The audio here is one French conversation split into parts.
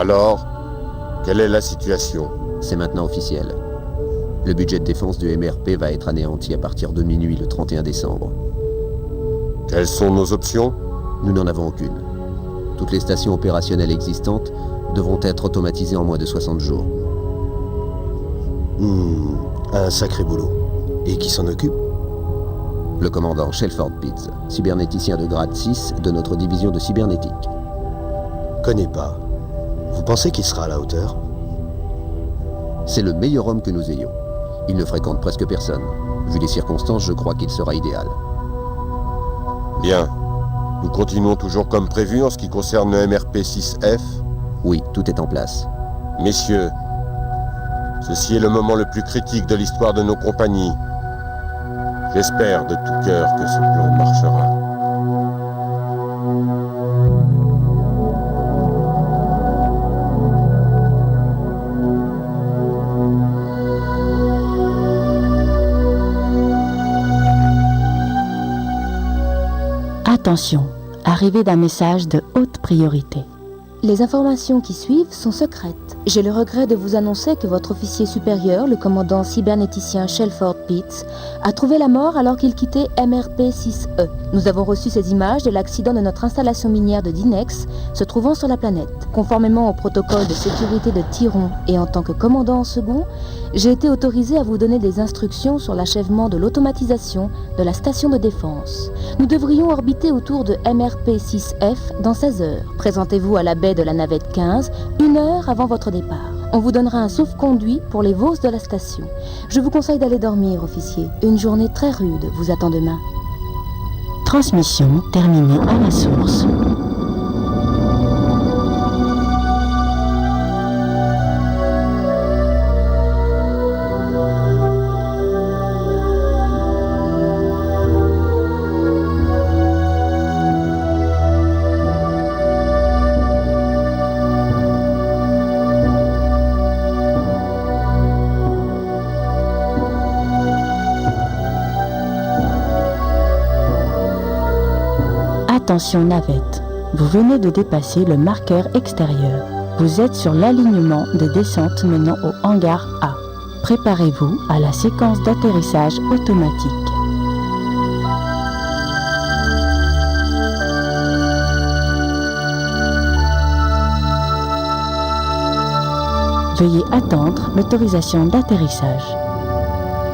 Alors, quelle est la situation? C'est maintenant officiel. Le budget de défense du MRP va être anéanti à partir de minuit le 31 décembre. Quelles sont nos options? Nous n'en avons aucune. Toutes les stations opérationnelles existantes devront être automatisées en moins de 60 jours. Un sacré boulot. Et qui s'en occupe? Le commandant Shelford Pitts, cybernéticien de grade 6 de notre division de cybernétique. Connais pas. Vous pensez qu'il sera à la hauteur? C'est le meilleur homme que nous ayons. Il ne fréquente presque personne. Vu les circonstances, je crois qu'il sera idéal. Bien. Nous continuons toujours comme prévu en ce qui concerne le MRP-6F. Oui, tout est en place. Messieurs, ceci est le moment le plus critique de l'histoire de nos compagnies. J'espère de tout cœur que ce plan marchera. Attention, arrivée d'un message de haute priorité. Les informations qui suivent sont secrètes. J'ai le regret de vous annoncer que votre officier supérieur, le commandant cybernéticien Shelford Pitts, a trouvé la mort alors qu'il quittait MRP-6E. Nous avons reçu ces images de l'accident de notre installation minière de Dinex, se trouvant sur la planète. Conformément au protocole de sécurité de Tyron et en tant que commandant en second, j'ai été autorisé à vous donner des instructions sur l'achèvement de l'automatisation de la station de défense. Nous devrions orbiter autour de MRP-6F dans 16 heures. Présentez-vous à la baie de la navette 15, 1 heure avant votre départ. On vous donnera un sauf-conduit pour les vosses de la station. Je vous conseille d'aller dormir, officier. Une journée très rude vous attend demain. Transmission terminée à la source. Attention navette, vous venez de dépasser le marqueur extérieur. Vous êtes sur l'alignement de descente menant au hangar A. Préparez-vous à la séquence d'atterrissage automatique. Veuillez attendre l'autorisation d'atterrissage.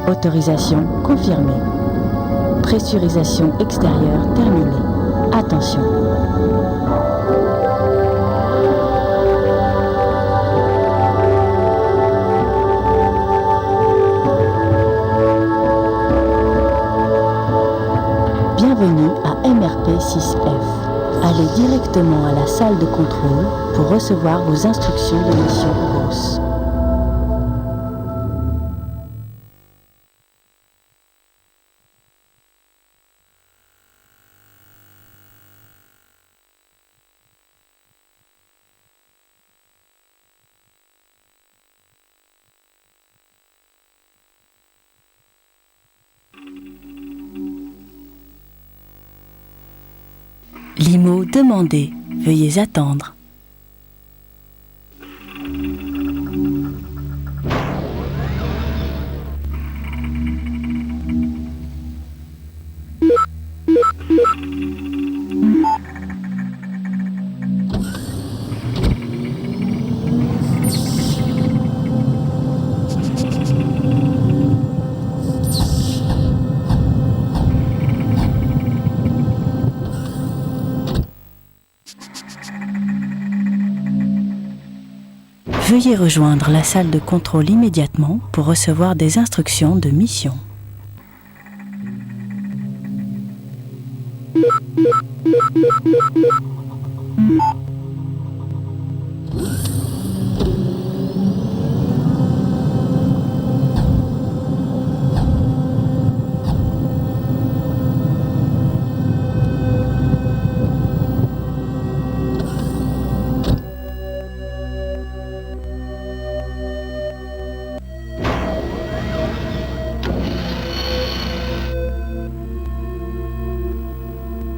Autorisation confirmée. Pressurisation extérieure terminée. Attention. Bienvenue à MRP-6F. Allez directement à la salle de contrôle pour recevoir vos instructions de mission Grosse. Limo demandé. Veuillez attendre. Veuillez rejoindre la salle de contrôle immédiatement pour recevoir des instructions de mission.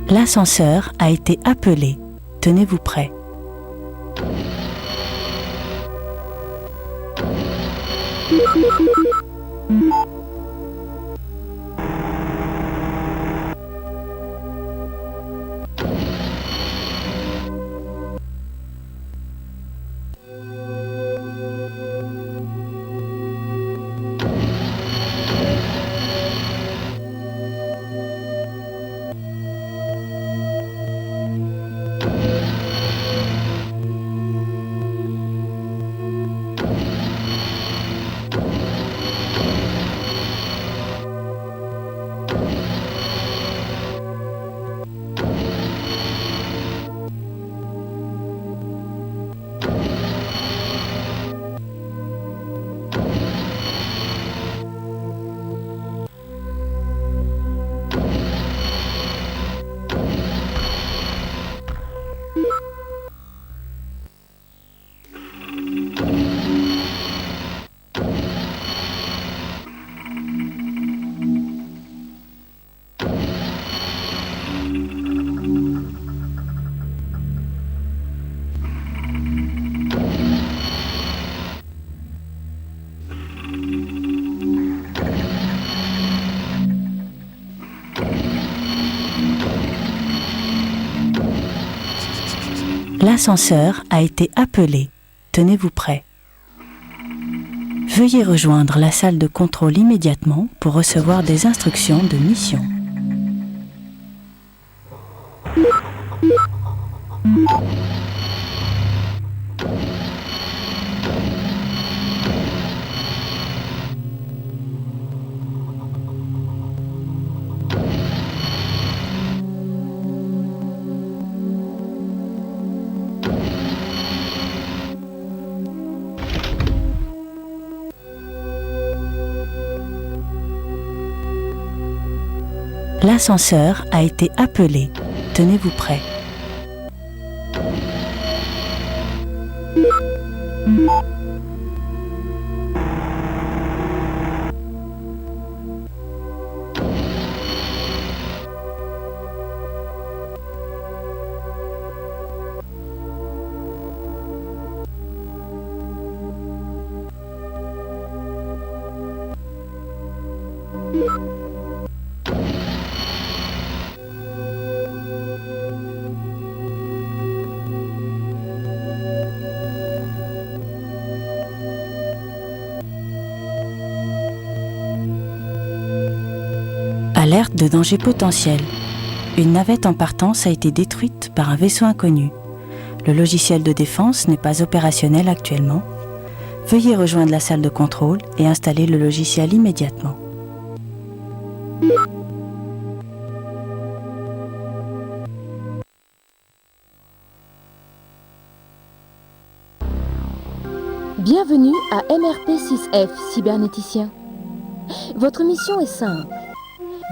L'ascenseur a été appelé. Tenez-vous prêt. L'ascenseur a été appelé. Tenez-vous prêt. Veuillez rejoindre la salle de contrôle immédiatement pour recevoir des instructions de mission. L'ascenseur a été appelé. Tenez-vous prêt. Alerte de danger potentiel. Une navette en partance a été détruite par un vaisseau inconnu. Le logiciel de défense n'est pas opérationnel actuellement. Veuillez rejoindre la salle de contrôle et installer le logiciel immédiatement. Bienvenue à MRP-6F, cybernéticien. Votre mission est simple.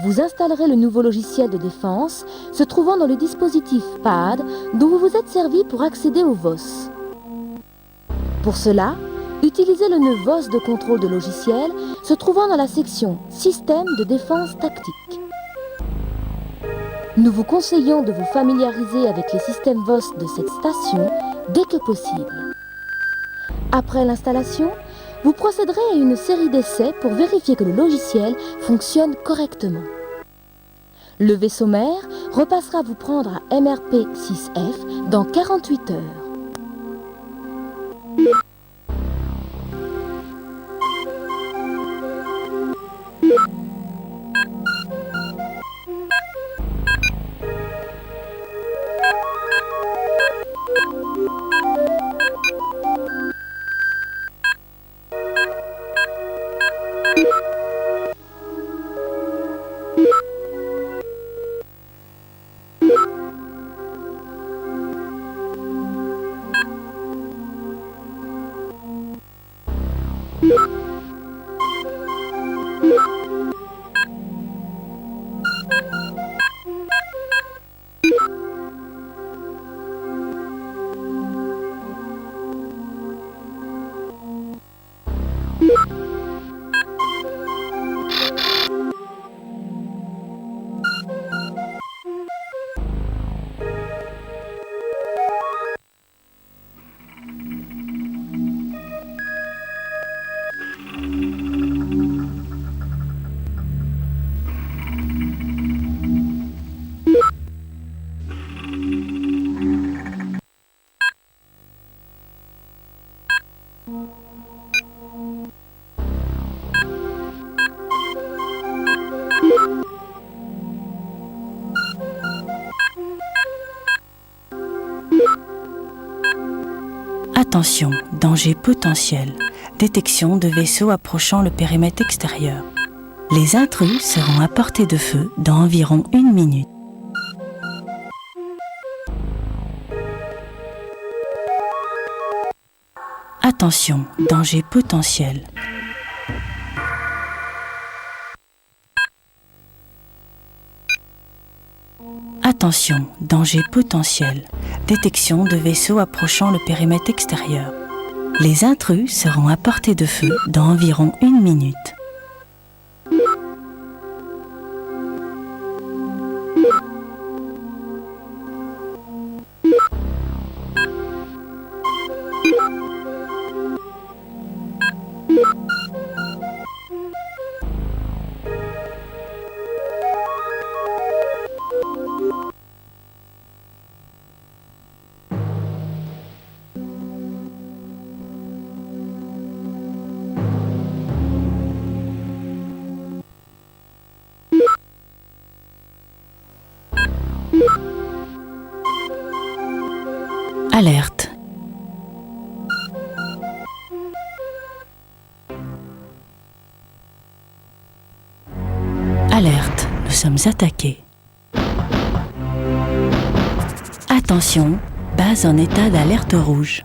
Vous installerez le nouveau logiciel de défense se trouvant dans le dispositif PAD dont vous vous êtes servi pour accéder au VOS. Pour cela, utilisez le nœud VOS de contrôle de logiciel se trouvant dans la section Système de défense tactique. Nous vous conseillons de vous familiariser avec les systèmes VOS de cette station dès que possible. Après l'installation, vous procéderez à une série d'essais pour vérifier que le logiciel fonctionne correctement. Le vaisseau mère repassera vous prendre à MRP-6F dans 48 heures. Attention, danger potentiel. Détection de vaisseaux approchant le périmètre extérieur. Les intrus seront à portée de feu dans environ 1 minute. Attention, danger potentiel. Attention, danger potentiel. Détection de vaisseaux approchant le périmètre extérieur. Les intrus seront à portée de feu dans environ 1 minute. Alerte. Alerte, nous sommes attaqués. Attention, base en état d'alerte rouge.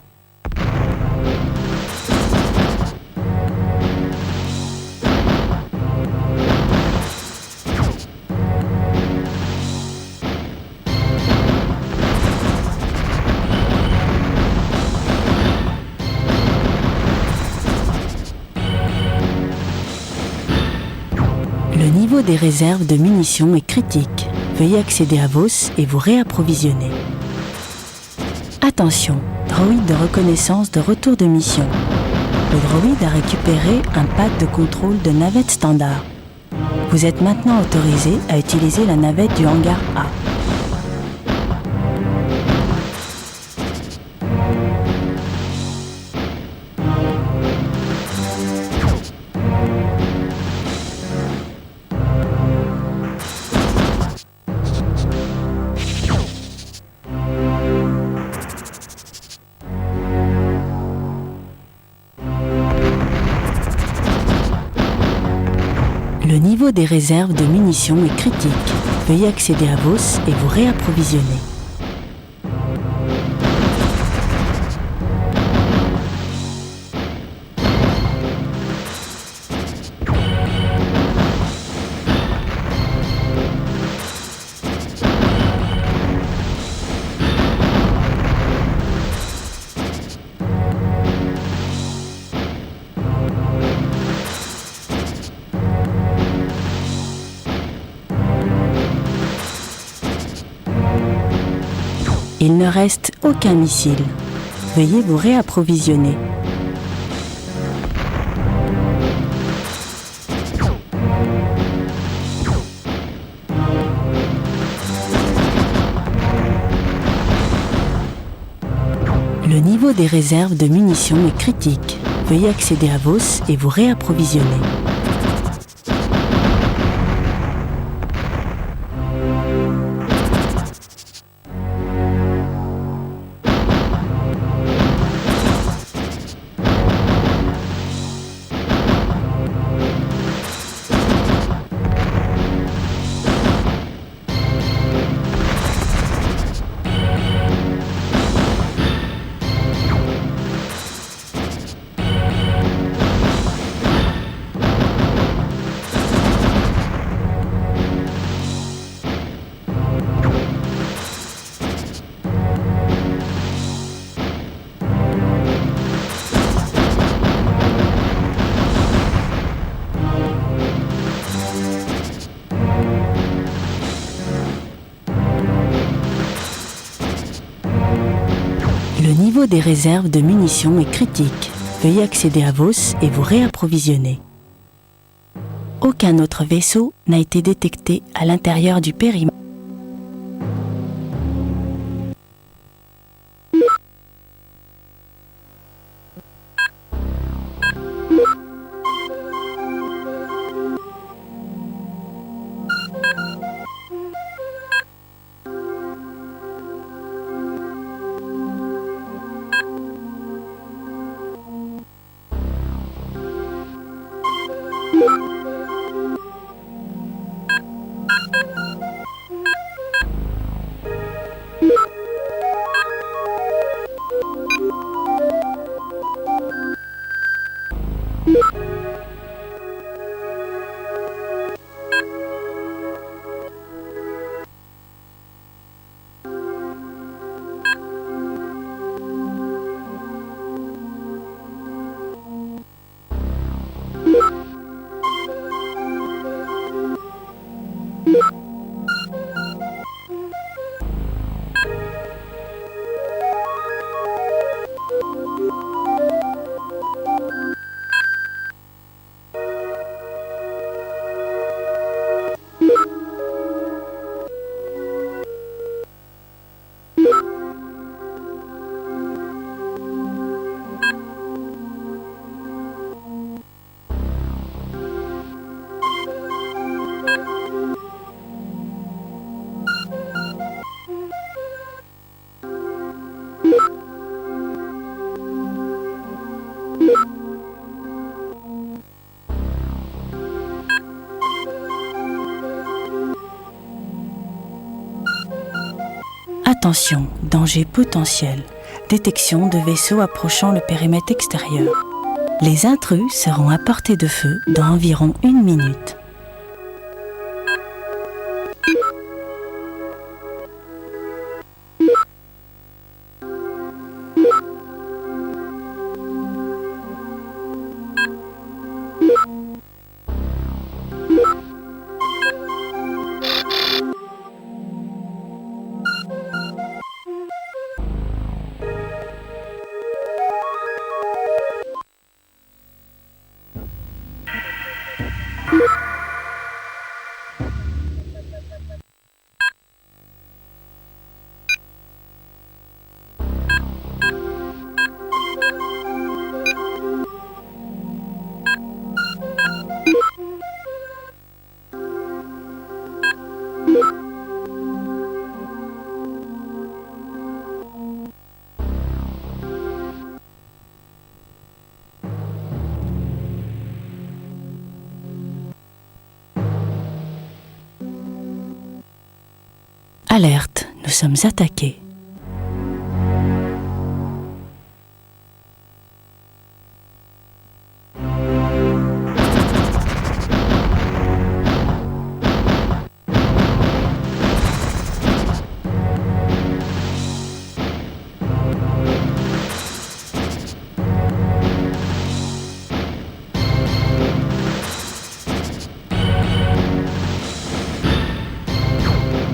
Le niveau des réserves de munitions est critique. Veuillez accéder à VOS et vous réapprovisionner. Attention, droïde de reconnaissance de retour de mission. Le droïde a récupéré un pad de contrôle de navette standard. Vous êtes maintenant autorisé à utiliser la navette du hangar A. Le niveau des réserves de munitions est critique. Veuillez accéder à VOS et vous réapprovisionner. Il ne reste aucun missile. Veuillez vous réapprovisionner. Le niveau des réserves de munitions est critique. Veuillez accéder à VOS et vous réapprovisionner. Le niveau des réserves de munitions est critique. Veuillez accéder à VOS et vous réapprovisionner. Aucun autre vaisseau n'a été détecté à l'intérieur du périmètre. Attention, danger potentiel. Détection de vaisseaux approchant le périmètre extérieur. Les intrus seront à portée de feu dans environ 1 minute. Alerte, nous sommes attaqués.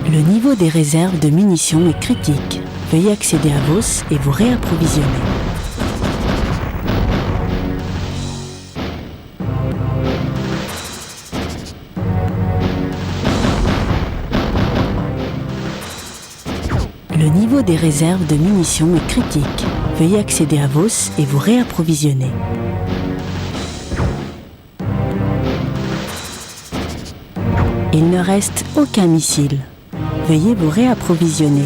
Le niveau des réserves de munitions est critique. Veuillez accéder à VOS et vous réapprovisionner. Le niveau des réserves de munitions est critique. Veuillez accéder à VOS et vous réapprovisionner. Il ne reste aucun missile. Veuillez vous réapprovisionner.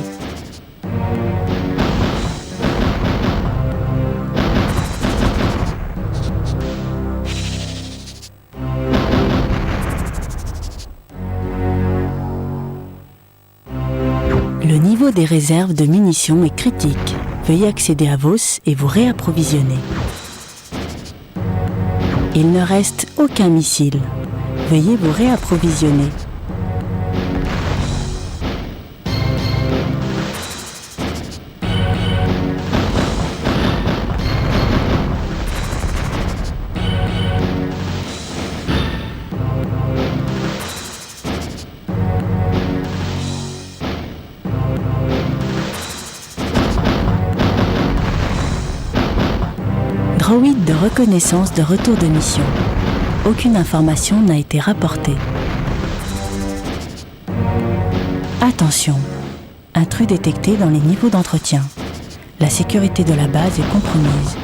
Le niveau des réserves de munitions est critique. Veuillez accéder à VOS et vous réapprovisionner. Il ne reste aucun missile. Veuillez vous réapprovisionner. Droïde de reconnaissance de retour de mission. Aucune information n'a été rapportée. Attention, intrus détectés dans les niveaux d'entretien. La sécurité de la base est compromise.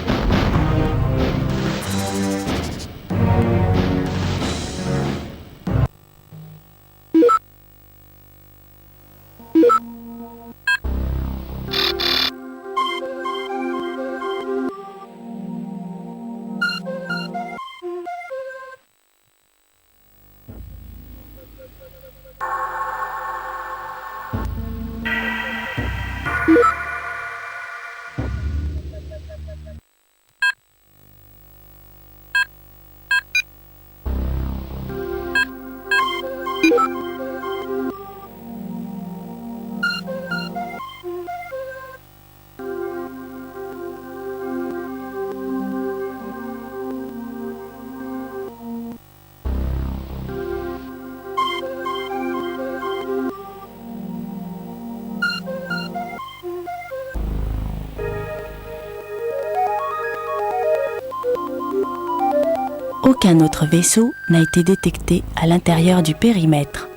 Aucun autre vaisseau n'a été détecté à l'intérieur du périmètre.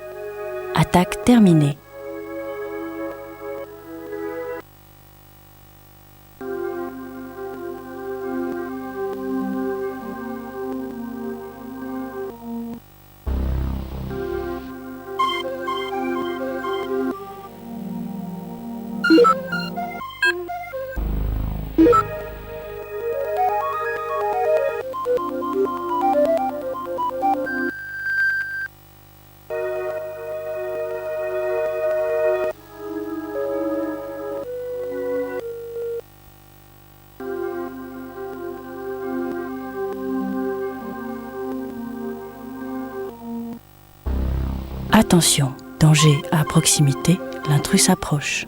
Attaque terminée. Attention, danger à proximité, l'intrus s'approche.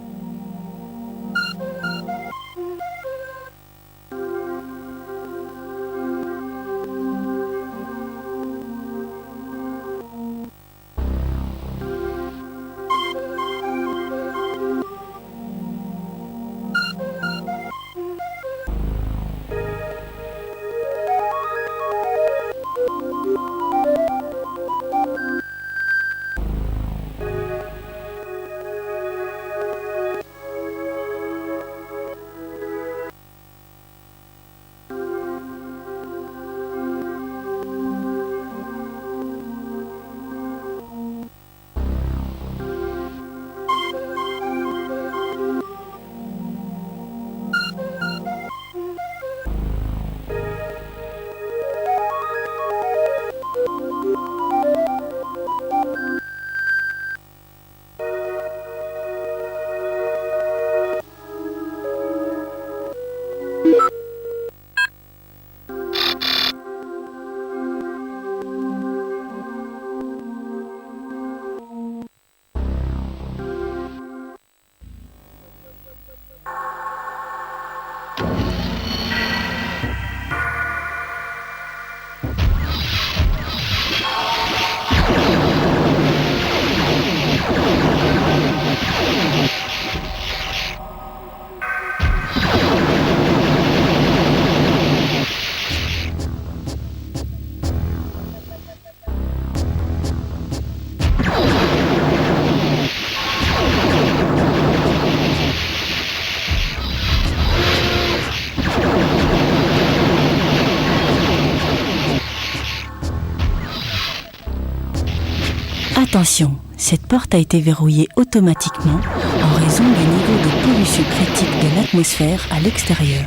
Attention, cette porte a été verrouillée automatiquement en raison du niveau de pollution critique de l'atmosphère à l'extérieur.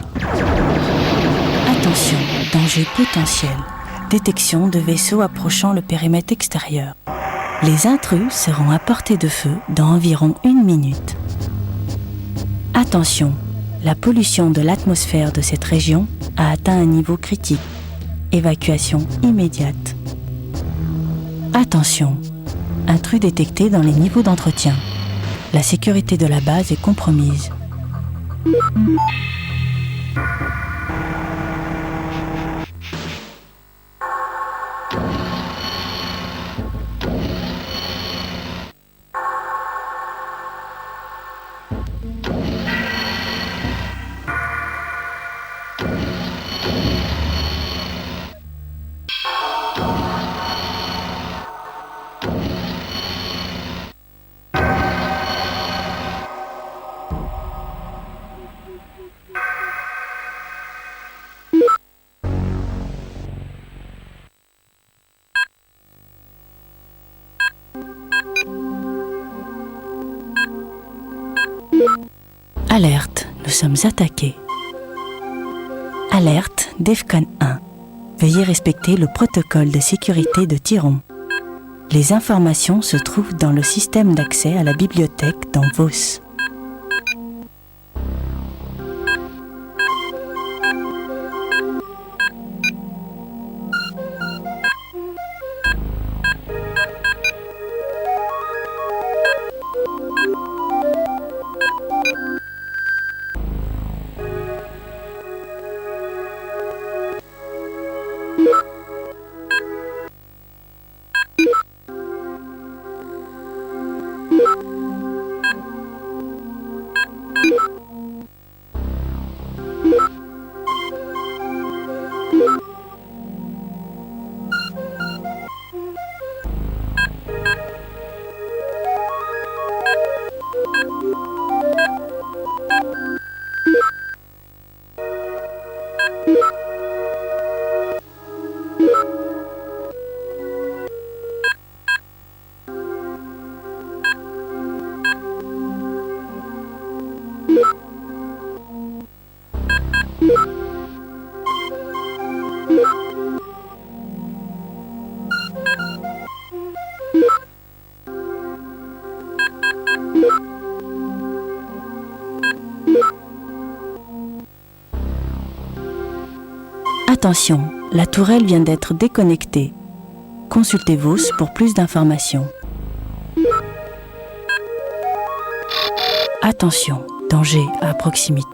Attention, danger potentiel. Détection de vaisseaux approchant le périmètre extérieur. Les intrus seront à portée de feu dans environ 1 minute. Attention, la pollution de l'atmosphère de cette région a atteint un niveau critique. Évacuation immédiate. Attention, intrus détectés dans les niveaux d'entretien. La sécurité de la base est compromise. Alerte, nous sommes attaqués. Alerte, DEFCON 1. Veuillez respecter le protocole de sécurité de Tyron. Les informations se trouvent dans le système d'accès à la bibliothèque dans Vos. Attention, la tourelle vient d'être déconnectée. Consultez Vos pour plus d'informations. Attention, danger à proximité.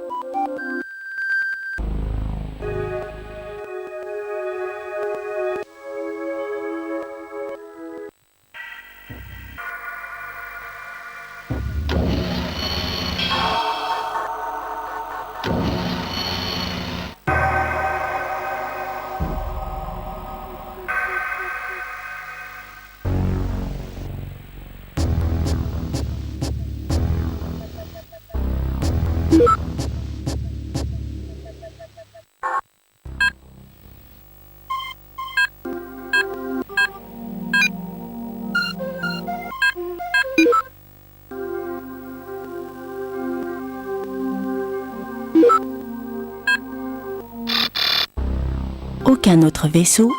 Aucun autre vaisseau .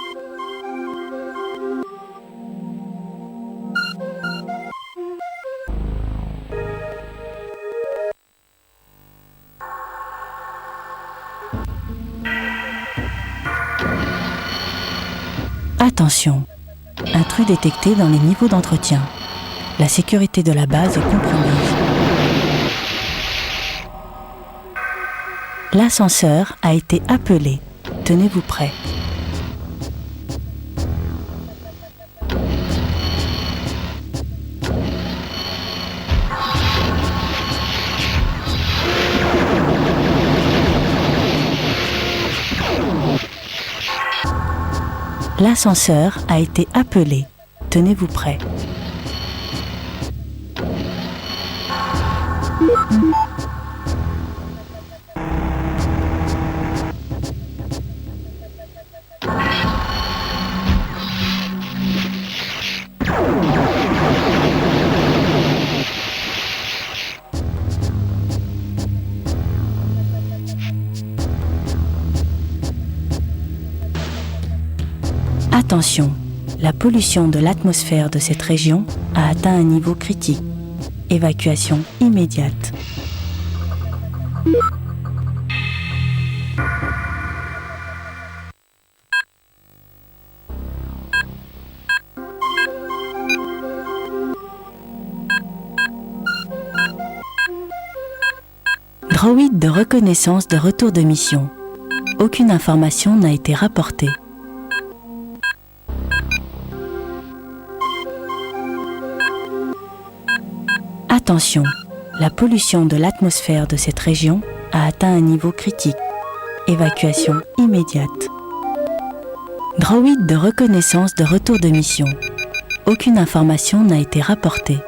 Attention, intrus détecté dans les niveaux d'entretien. La sécurité de la base est compromise. L'ascenseur a été appelé. Tenez-vous prêts. L'ascenseur a été appelé. Tenez-vous prêts. Attention, la pollution de l'atmosphère de cette région a atteint un niveau critique. Évacuation immédiate. Droïde de reconnaissance de retour de mission. Aucune information n'a été rapportée. Attention, la pollution de l'atmosphère de cette région a atteint un niveau critique. Évacuation immédiate. Droïde de reconnaissance de retour de mission. Aucune information n'a été rapportée.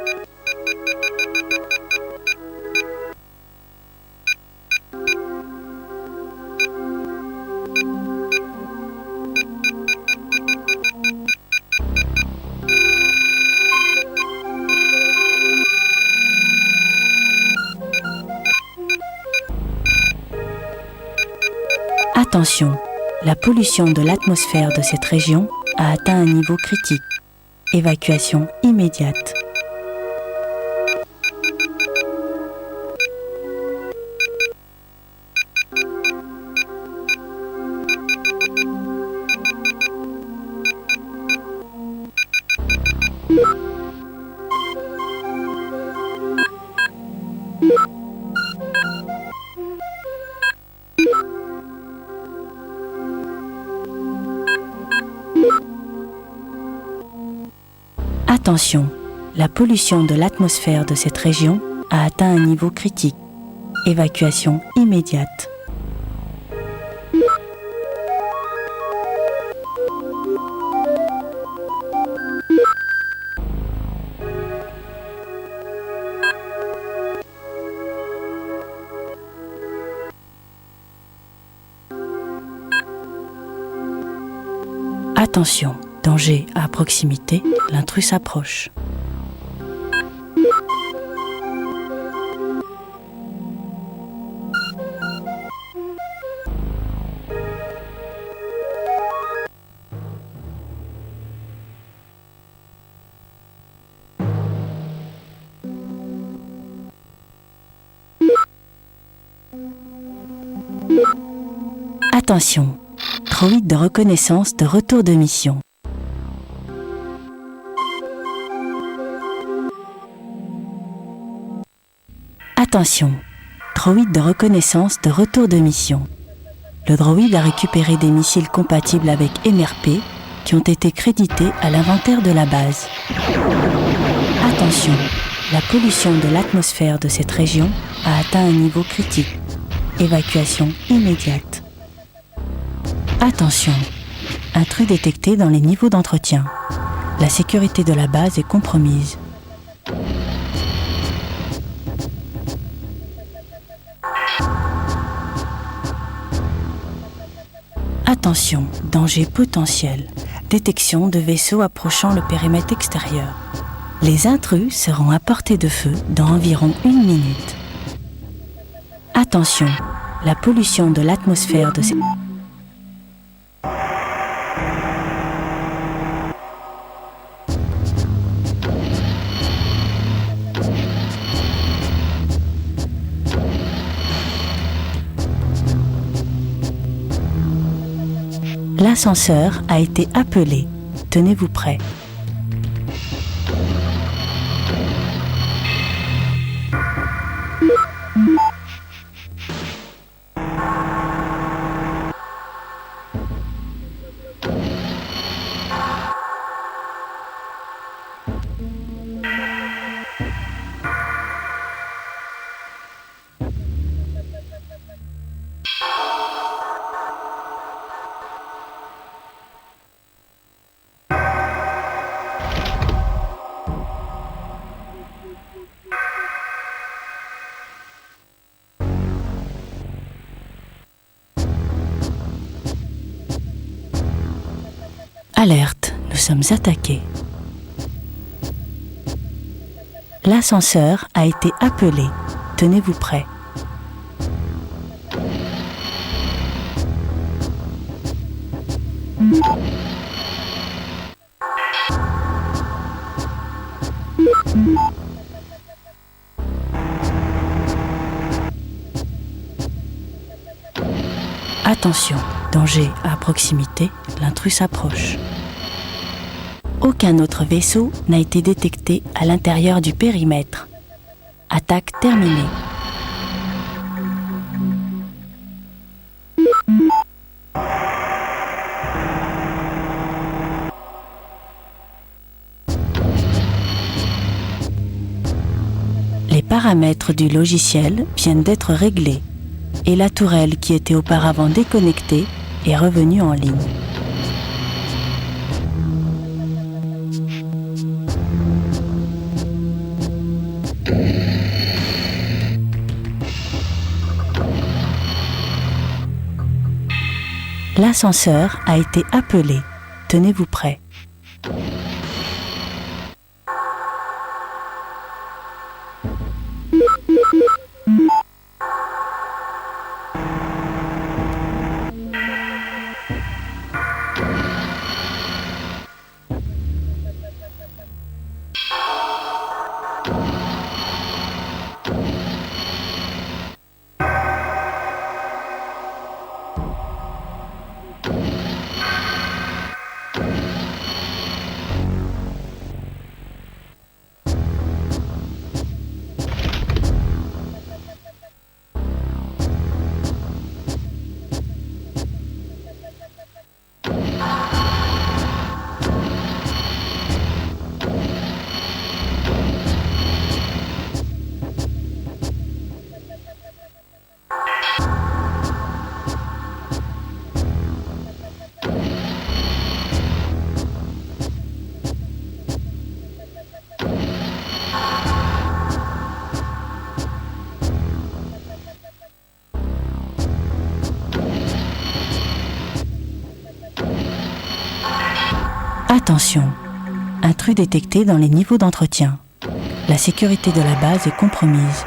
Attention, la pollution de l'atmosphère de cette région a atteint un niveau critique. Évacuation immédiate. Attention, la pollution de l'atmosphère de cette région a atteint un niveau critique. Évacuation immédiate. Attention, danger à proximité, l'intrus s'approche. Attention, droïde de reconnaissance de retour de mission. Attention, droïde de reconnaissance de retour de mission. Le droïde a récupéré des missiles compatibles avec MRP qui ont été crédités à l'inventaire de la base. Attention, la pollution de l'atmosphère de cette région a atteint un niveau critique. Évacuation immédiate. Attention, intrus détecté dans les niveaux d'entretien. La sécurité de la base est compromise. Attention, danger potentiel. Détection de vaisseaux approchant le périmètre extérieur. Les intrus seront à portée de feu dans environ 1 minute. Attention, la pollution de l'atmosphère de ces... L'ascenseur a été appelé. Tenez-vous prêts. Alerte, nous sommes attaqués. L'ascenseur a été appelé. Tenez-vous prêts. Attention, danger à proximité, l'intrus s'approche. Aucun autre vaisseau n'a été détecté à l'intérieur du périmètre. Attaque terminée. Les paramètres du logiciel viennent d'être réglés et la tourelle qui était auparavant déconnectée est revenue en ligne. L'ascenseur a été appelé. Tenez-vous prêts. Attention, intrus détecté dans les niveaux d'entretien. La sécurité de la base est compromise.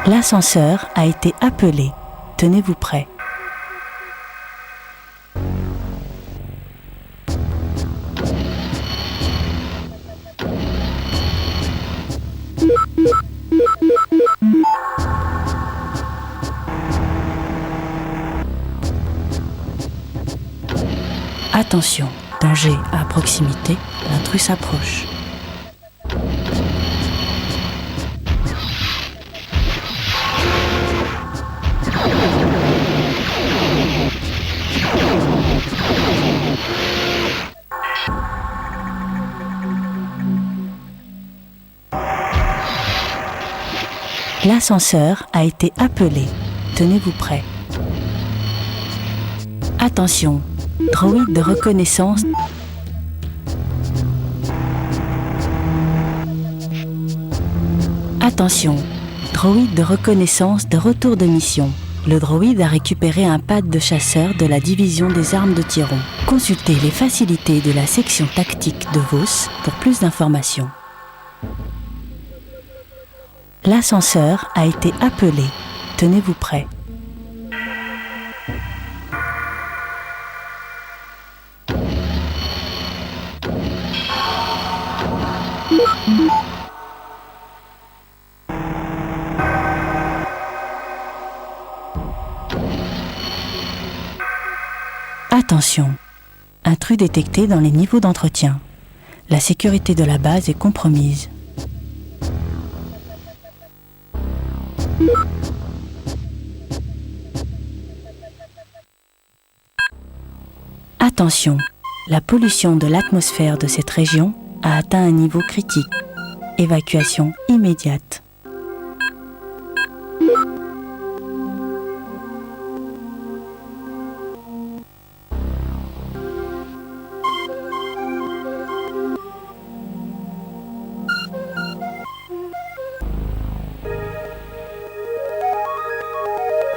L'ascenseur a été appelé. Tenez-vous prêts. Attention, danger à proximité, l'intrus s'approche. L'ascenseur a été appelé. Tenez-vous prêts. Attention, droïde de reconnaissance. Attention, droïde de reconnaissance de retour de mission. Le droïde a récupéré un pad de chasseur de la division des armes de Tyron. Consultez les facilités de la section tactique de Vos pour plus d'informations. L'ascenseur a été appelé. Tenez-vous prêts. Attention, intrus détecté dans les niveaux d'entretien. La sécurité de la base est compromise. Attention, la pollution de l'atmosphère de cette région a atteint un niveau critique. Évacuation immédiate.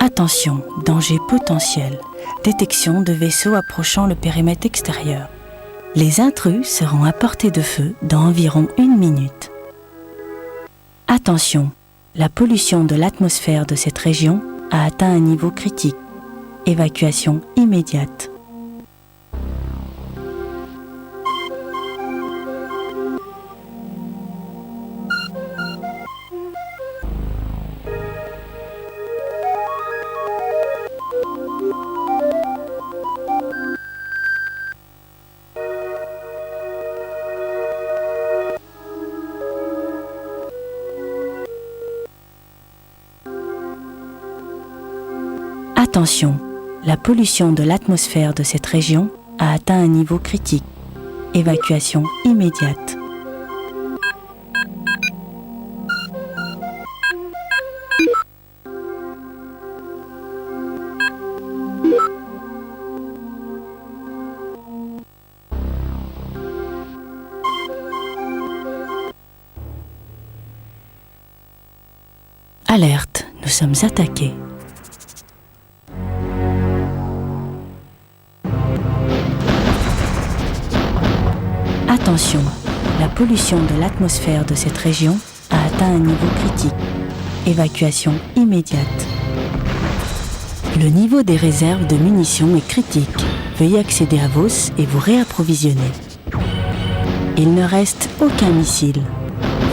Attention, danger potentiel. Détection de vaisseaux approchant le périmètre extérieur. Les intrus seront à portée de feu dans environ 1 minute. Attention, la pollution de l'atmosphère de cette région a atteint un niveau critique. Évacuation immédiate. Attention, la pollution de l'atmosphère de cette région a atteint un niveau critique. Évacuation immédiate. Alerte, nous sommes attaqués. Attention, la pollution de l'atmosphère de cette région a atteint un niveau critique. Évacuation immédiate. Le niveau des réserves de munitions est critique. Veuillez accéder à Vos et vous réapprovisionner. Il ne reste aucun missile.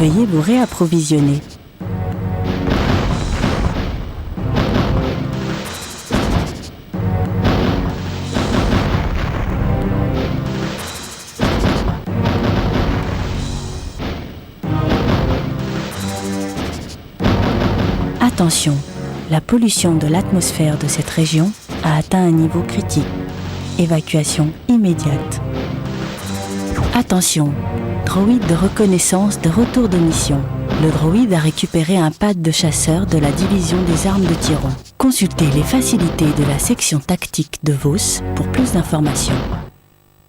Veuillez vous réapprovisionner. Attention, la pollution de l'atmosphère de cette région a atteint un niveau critique. Évacuation immédiate. Attention, droïde de reconnaissance de retour de mission. Le droïde a récupéré un pad de chasseur de la division des armes de Tyron. Consultez les facilités de la section tactique de Vos pour plus d'informations.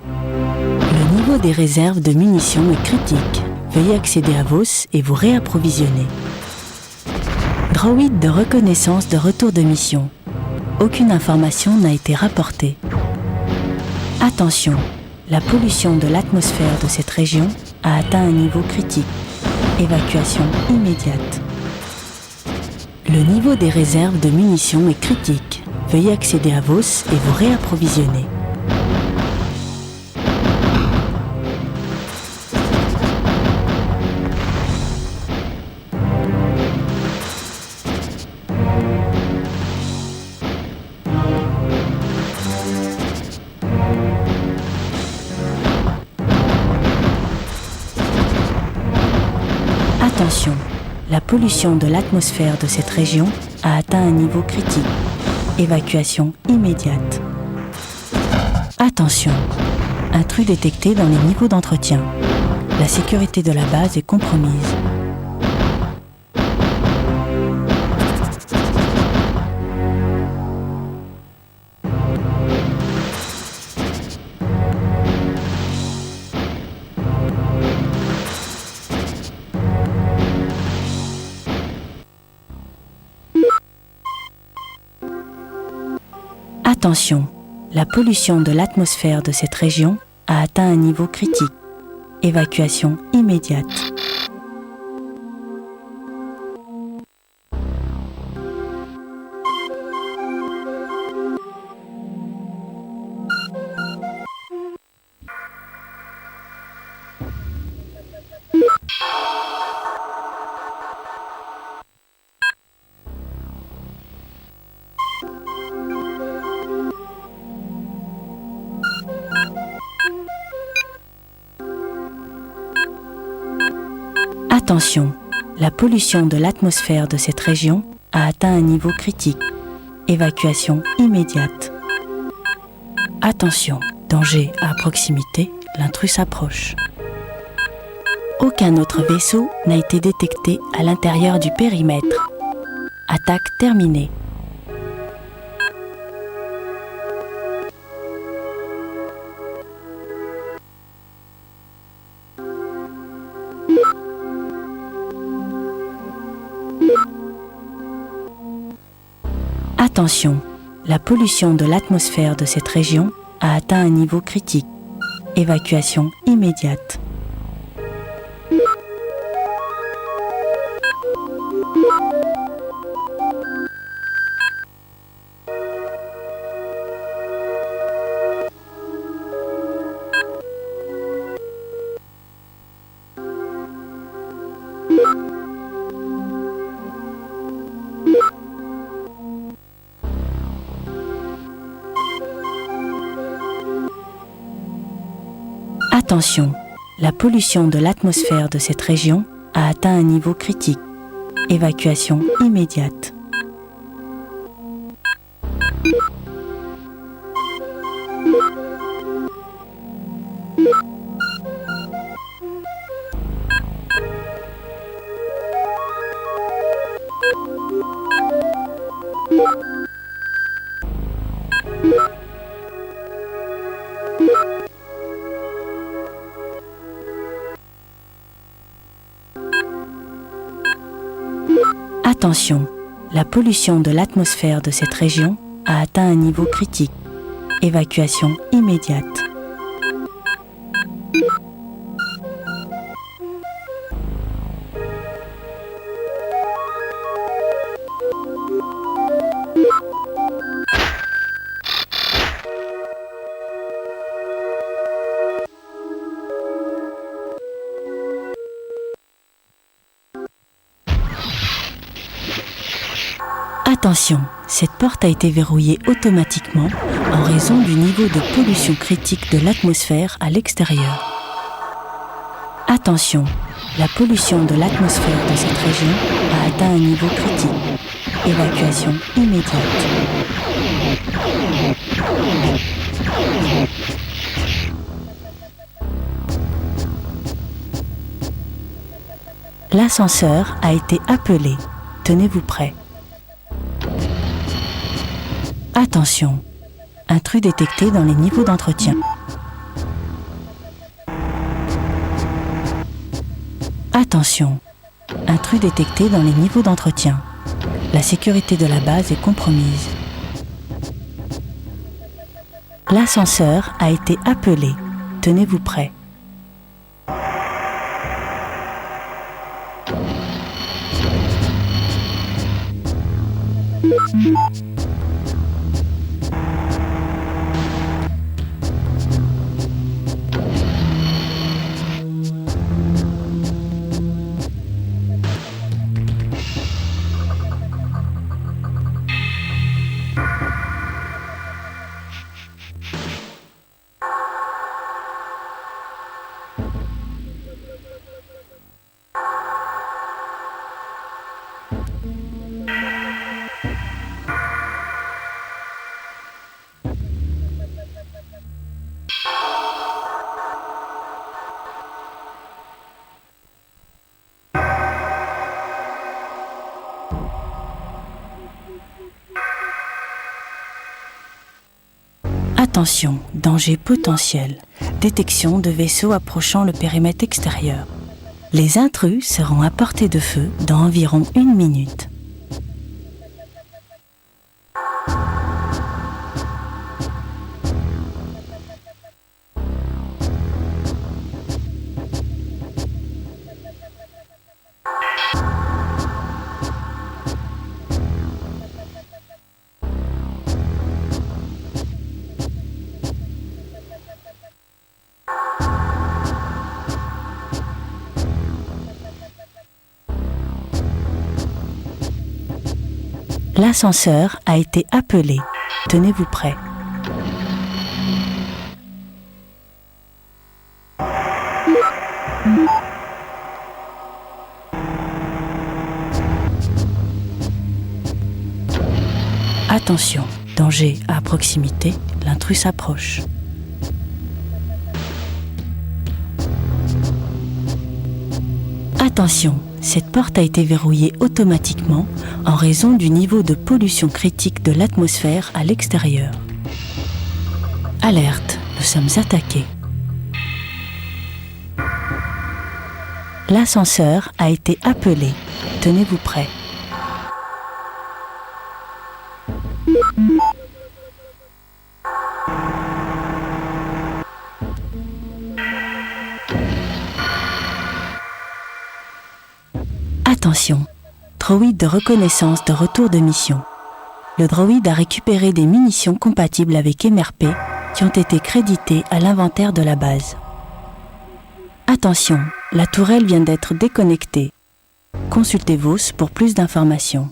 Le niveau des réserves de munitions est critique. Veuillez accéder à Vos et vous réapprovisionner. Droïde de reconnaissance de retour de mission. Aucune information n'a été rapportée. Attention, la pollution de l'atmosphère de cette région a atteint un niveau critique. Évacuation immédiate. Le niveau des réserves de munitions est critique. Veuillez accéder à Vos et vous réapprovisionner. Attention, la pollution de l'atmosphère de cette région a atteint un niveau critique. Évacuation immédiate. Attention, intrus détectés dans les niveaux d'entretien. La sécurité de la base est compromise. Attention, la pollution de l'atmosphère de cette région a atteint un niveau critique. Évacuation immédiate. Attention, la pollution de l'atmosphère de cette région a atteint un niveau critique. Évacuation immédiate. Attention, danger à proximité, l'intrus s'approche. Aucun autre vaisseau n'a été détecté à l'intérieur du périmètre. Attaque terminée. Attention, la pollution de l'atmosphère de cette région a atteint un niveau critique. Évacuation immédiate. Attention, la pollution de l'atmosphère de cette région a atteint un niveau critique. Évacuation immédiate. Attention, la pollution de l'atmosphère de cette région a atteint un niveau critique. Évacuation immédiate. Attention, cette porte a été verrouillée automatiquement en raison du niveau de pollution critique de l'atmosphère à l'extérieur. Attention, la pollution de l'atmosphère de cette région a atteint un niveau critique. Évacuation immédiate. L'ascenseur a été appelé. Tenez-vous prêts. Attention, intrus détecté dans les niveaux d'entretien. Attention, intrus détecté dans les niveaux d'entretien. La sécurité de la base est compromise. L'ascenseur a été appelé. Tenez-vous prêts. Attention, danger potentiel. Détection de vaisseaux approchant le périmètre extérieur. Les intrus seront à portée de feu dans environ 1 minute. L'ascenseur a été appelé. Tenez-vous prêts. Attention, danger à proximité, l'intrus s'approche. Attention, cette porte a été verrouillée automatiquement en raison du niveau de pollution critique de l'atmosphère à l'extérieur. Alerte, nous sommes attaqués. L'ascenseur a été appelé. Tenez-vous prêts. Attention, droïde de reconnaissance de retour de mission. Le droïde a récupéré des munitions compatibles avec MRP qui ont été créditées à l'inventaire de la base. Attention, la tourelle vient d'être déconnectée. Consultez VOS pour plus d'informations.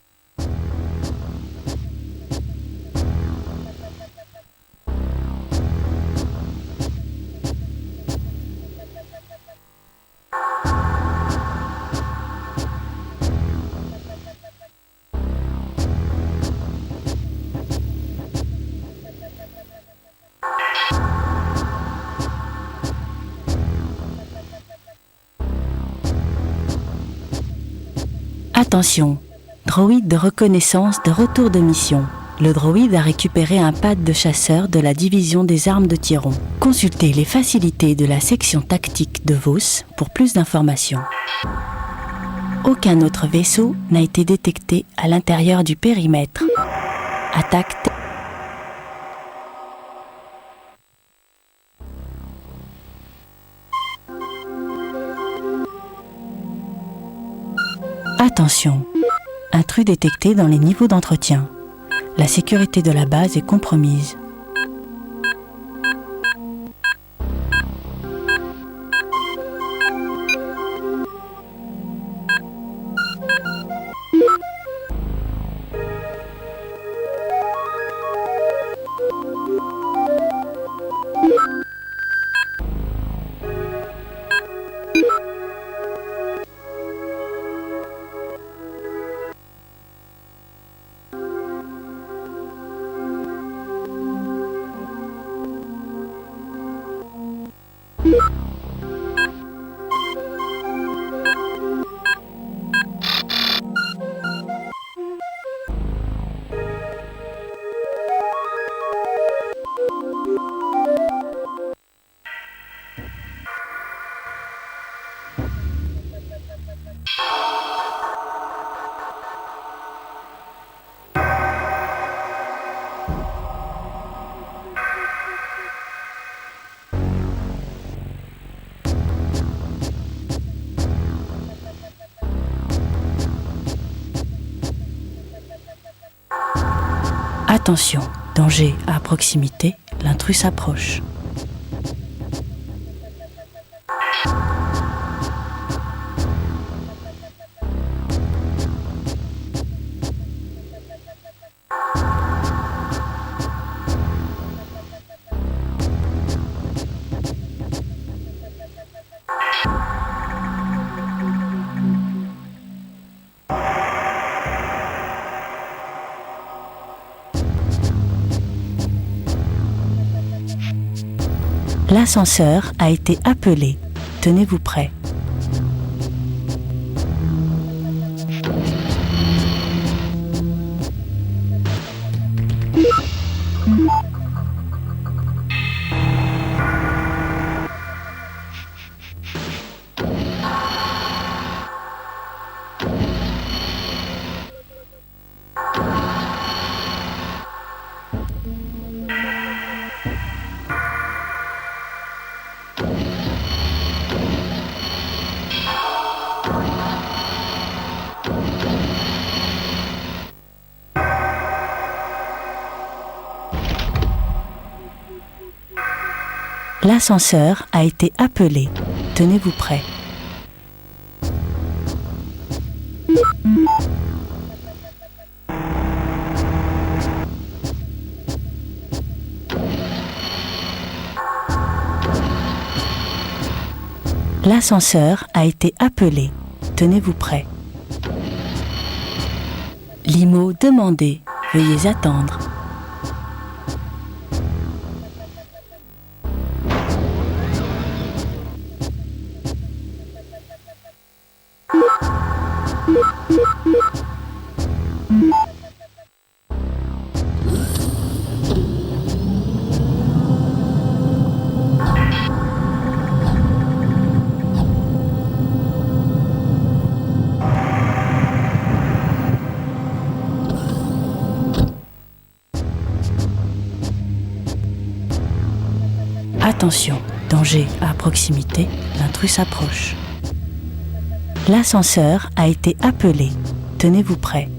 Attention, droïde de reconnaissance de retour de mission. Le droïde a récupéré un pad de chasseur de la division des armes de Tyron. Consultez les facilités de la section tactique de Vos pour plus d'informations. Aucun autre vaisseau n'a été détecté à l'intérieur du périmètre. Attaque. Attention, intrus détecté dans les niveaux d'entretien. La sécurité de la base est compromise. Attention, danger à proximité, l'intrus s'approche. L'ascenseur a été appelé. Tenez-vous prêts. L'ascenseur a été appelé. Tenez-vous prêts. L'ascenseur a été appelé. Tenez-vous prêts. Limo demandé. Veuillez attendre. Attention, danger à proximité, l'intrus s'approche. L'ascenseur a été appelé. Tenez-vous prêts.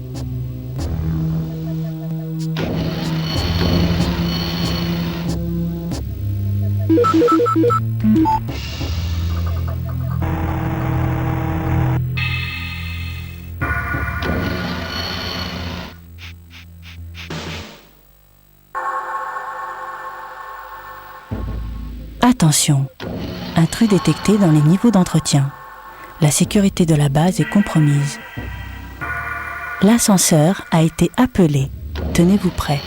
Attention, intrus détecté dans les niveaux d'entretien. La sécurité de la base est compromise. L'ascenseur a été appelé. Tenez-vous prêts.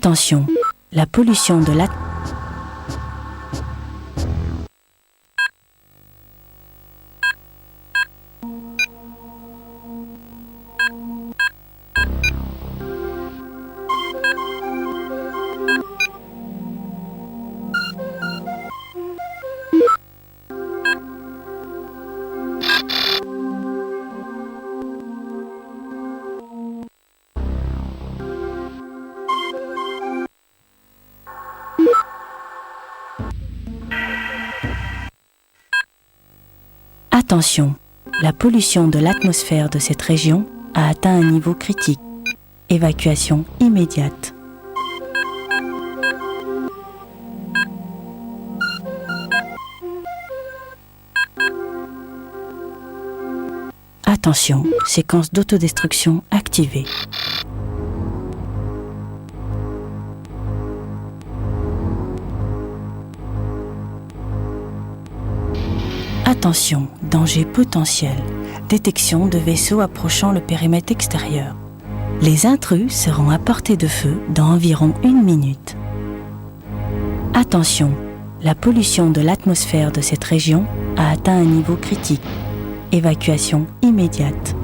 Attention, la pollution de l'atmosphère. Attention, la pollution de l'atmosphère de cette région a atteint un niveau critique. Évacuation immédiate. Attention, séquence d'autodestruction activée. Attention, danger potentiel. Détection de vaisseaux approchant le périmètre extérieur. Les intrus seront à portée de feu dans environ 1 minute. Attention, la pollution de l'atmosphère de cette région a atteint un niveau critique. Évacuation immédiate.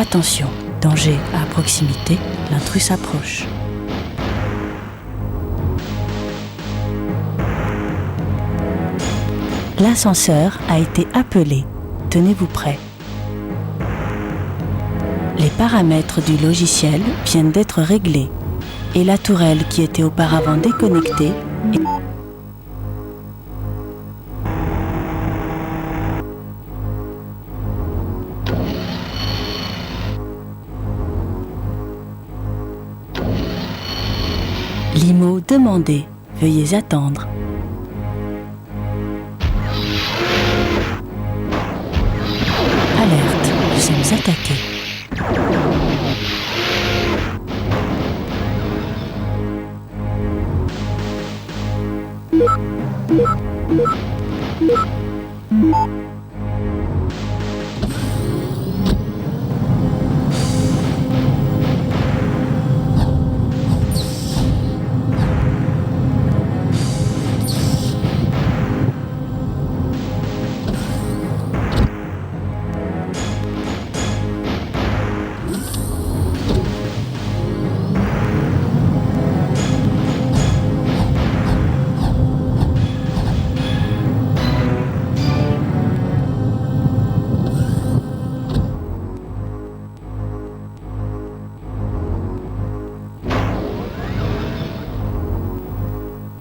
Attention, danger à proximité, l'intrus s'approche. L'ascenseur a été appelé. Tenez-vous prêts. Les paramètres du logiciel viennent d'être réglés et la tourelle qui était auparavant déconnectée est... Limo demandé. Veuillez attendre. Alerte, nous sommes attaqués.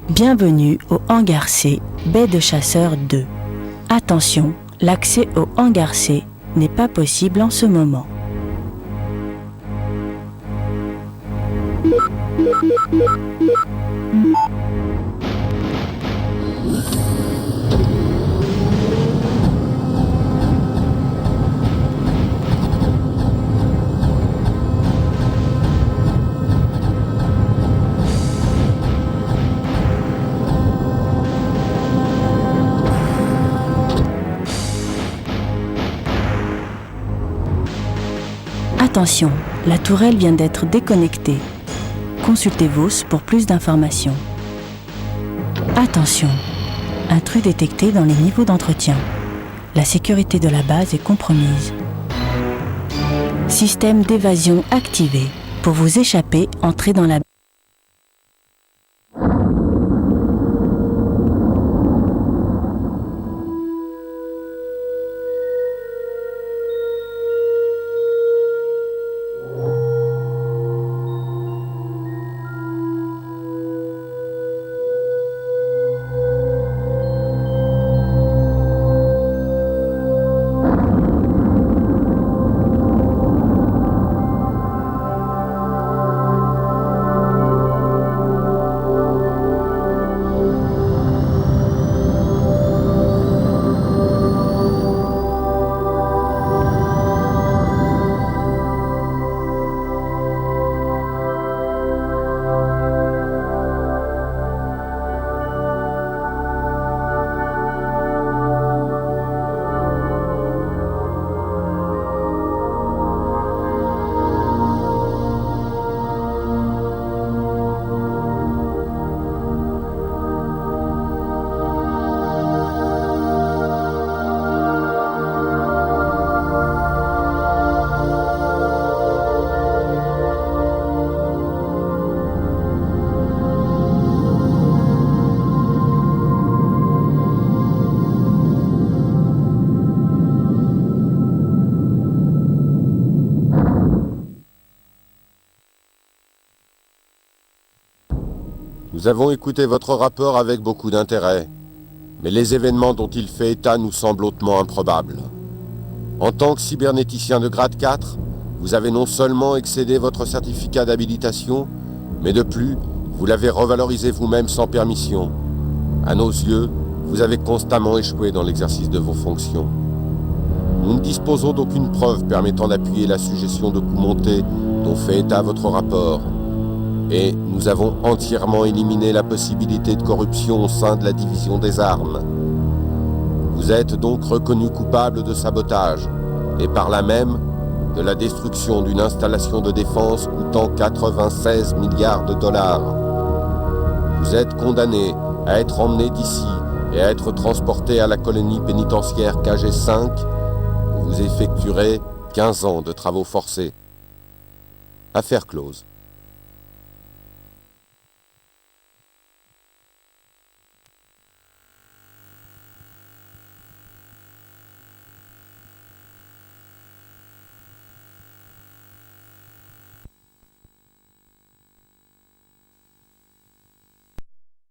Bienvenue au hangar C, baie de chasseurs 2. Attention, l'accès au hangar C n'est pas possible en ce moment. Attention, la tourelle vient d'être déconnectée. Consultez VOS pour plus d'informations. Attention, intrus détecté dans les niveaux d'entretien. La sécurité de la base est compromise. Système d'évasion activé. Pour vous échapper, entrez dans la... Nous avons écouté votre rapport avec beaucoup d'intérêt, mais les événements dont il fait état nous semblent hautement improbables. En tant que cybernéticien de grade 4, vous avez non seulement excédé votre certificat d'habilitation, mais de plus, vous l'avez revalorisé vous-même sans permission. À nos yeux, vous avez constamment échoué dans l'exercice de vos fonctions. Nous ne disposons d'aucune preuve permettant d'appuyer la suggestion de coups montés dont fait état votre rapport. Et nous avons entièrement éliminé la possibilité de corruption au sein de la division des armes. Vous êtes donc reconnu coupable de sabotage, et par là même, de la destruction d'une installation de défense coûtant 96 milliards de dollars. Vous êtes condamné à être emmené d'ici et à être transporté à la colonie pénitentiaire KG5, où vous effectuerez 15 ans de travaux forcés. Affaire close.